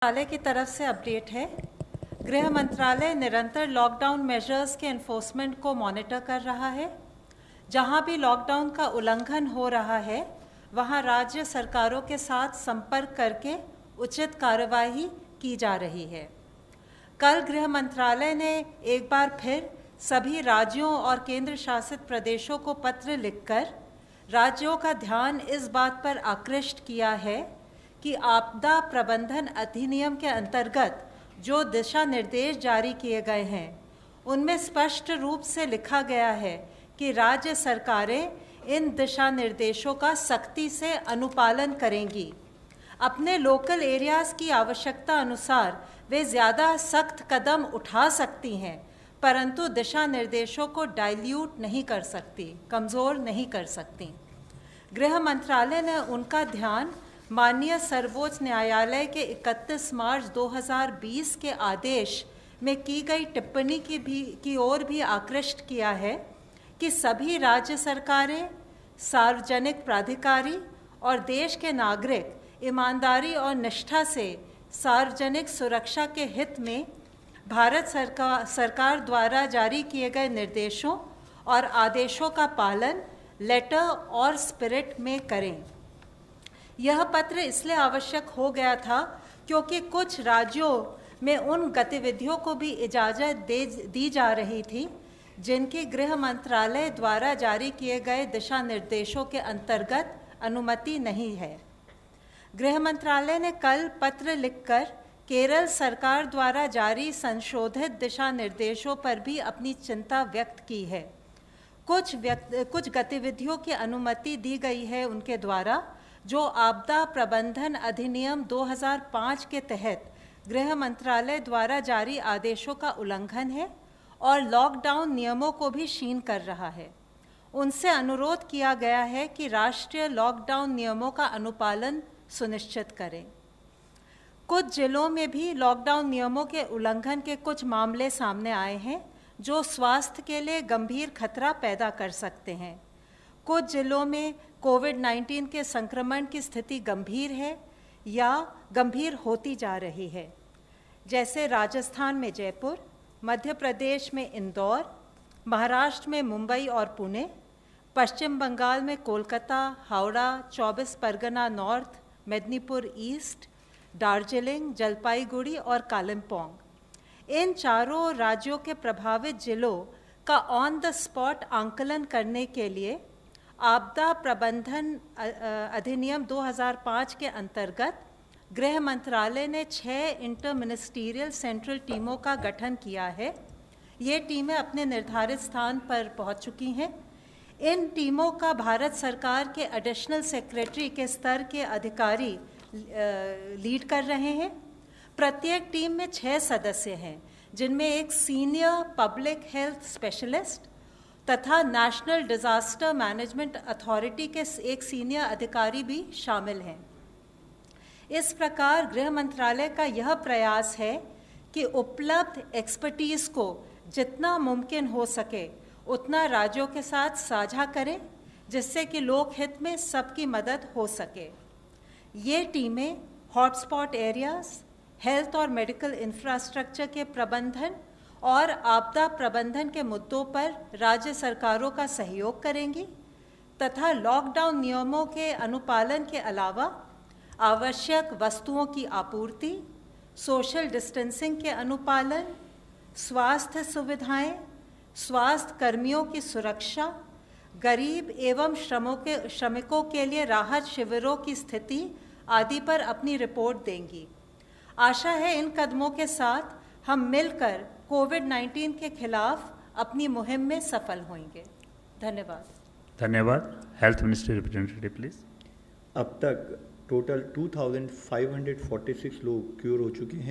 मंत्रालय की तरफ से अपडेट है। गृह मंत्रालय निरंतर लॉकडाउन मेजर्स के एनफोर्समेंट को मॉनिटर कर रहा है। जहां भी लॉकडाउन का उल्लंघन हो रहा है वहां राज्य सरकारों के साथ संपर्क करके उचित कार्यवाही की जा रही है। कल गृह मंत्रालय ने एक बार फिर सभी राज्यों और केंद्र शासित प्रदेशों को पत्र लिखकर राज्यों का ध्यान इस बात पर आकृष्ट किया है कि आपदा प्रबंधन अधिनियम के अंतर्गत जो दिशा निर्देश जारी किए गए हैं उनमें स्पष्ट रूप से लिखा गया है कि राज्य सरकारें इन दिशा निर्देशों का सख्ती से अनुपालन करेंगी। अपने लोकल एरियाज़ की आवश्यकता अनुसार वे ज़्यादा सख्त कदम उठा सकती हैं, परंतु दिशा निर्देशों को डाइल्यूट नहीं कर सकती, कमज़ोर नहीं कर सकती। गृह मंत्रालय ने उनका ध्यान माननीय सर्वोच्च न्यायालय के 31 मार्च 2020 के आदेश में की गई टिप्पणी की ओर भी आकृष्ट किया है कि सभी राज्य सरकारें, सार्वजनिक प्राधिकारी और देश के नागरिक ईमानदारी और निष्ठा से सार्वजनिक सुरक्षा के हित में भारत सरकार द्वारा जारी किए गए निर्देशों और आदेशों का पालन लेटर और स्पिरिट में करें। यह पत्र इसलिए आवश्यक हो गया था क्योंकि कुछ राज्यों में उन गतिविधियों को भी इजाज़त दी जा रही थी जिनकी गृह मंत्रालय द्वारा जारी किए गए दिशा निर्देशों के अंतर्गत अनुमति नहीं है। गृह मंत्रालय ने कल पत्र लिखकर केरल सरकार द्वारा जारी संशोधित दिशा निर्देशों पर भी अपनी चिंता व्यक्त की है। कुछ गतिविधियों की अनुमति दी गई है उनके द्वारा जो आपदा प्रबंधन अधिनियम 2005 के तहत गृह मंत्रालय द्वारा जारी आदेशों का उल्लंघन है और लॉकडाउन नियमों को भी क्षीण कर रहा है। उनसे अनुरोध किया गया है कि राष्ट्रीय लॉकडाउन नियमों का अनुपालन सुनिश्चित करें। कुछ जिलों में भी लॉकडाउन नियमों के उल्लंघन के कुछ मामले सामने आए हैं जो स्वास्थ्य के लिए गंभीर खतरा पैदा कर सकते हैं। कुछ जिलों में कोविड-19 के संक्रमण की स्थिति गंभीर है या गंभीर होती जा रही है, जैसे राजस्थान में जयपुर, मध्य प्रदेश में इंदौर, महाराष्ट्र में मुंबई और पुणे, पश्चिम बंगाल में कोलकाता, हावड़ा, 24 परगना नॉर्थ, मेदिनीपुर ईस्ट, दार्जिलिंग, जलपाईगुड़ी और कालिम्पोंग। इन चारों राज्यों के प्रभावित जिलों का ऑन द स्पॉट आंकलन करने के लिए आपदा प्रबंधन अधिनियम 2005 के अंतर्गत गृह मंत्रालय ने 6 इंटर मिनिस्टीरियल सेंट्रल टीमों का गठन किया है। ये टीमें अपने निर्धारित स्थान पर पहुंच चुकी हैं। इन टीमों का भारत सरकार के एडिशनल सेक्रेटरी के स्तर के अधिकारी लीड कर रहे हैं। प्रत्येक टीम में 6 सदस्य हैं, जिनमें एक सीनियर पब्लिक हेल्थ स्पेशलिस्ट तथा नेशनल डिजास्टर मैनेजमेंट अथॉरिटी के एक सीनियर अधिकारी भी शामिल हैं। इस प्रकार गृह मंत्रालय का यह प्रयास है कि उपलब्ध एक्सपर्टीज को जितना मुमकिन हो सके उतना राज्यों के साथ साझा करें, जिससे कि लोक हित में सबकी मदद हो सके। ये टीमें हॉटस्पॉट एरियाज, हेल्थ और मेडिकल इंफ्रास्ट्रक्चर के प्रबंधन और आपदा प्रबंधन के मुद्दों पर राज्य सरकारों का सहयोग करेंगी तथा लॉकडाउन नियमों के अनुपालन के अलावा आवश्यक वस्तुओं की आपूर्ति, सोशल डिस्टेंसिंग के अनुपालन, स्वास्थ्य सुविधाएं, स्वास्थ्य कर्मियों की सुरक्षा, गरीब एवं श्रमिकों के लिए राहत शिविरों की स्थिति आदि पर अपनी रिपोर्ट देंगी। आशा है इन कदमों के साथ हम मिलकर कोविड-19 के खिलाफ अपनी मुहिम में सफल होंगे। धन्यवाद। Health ministry representative please. अब तक टोटल 2546 लोग क्योर हो चुके हैं।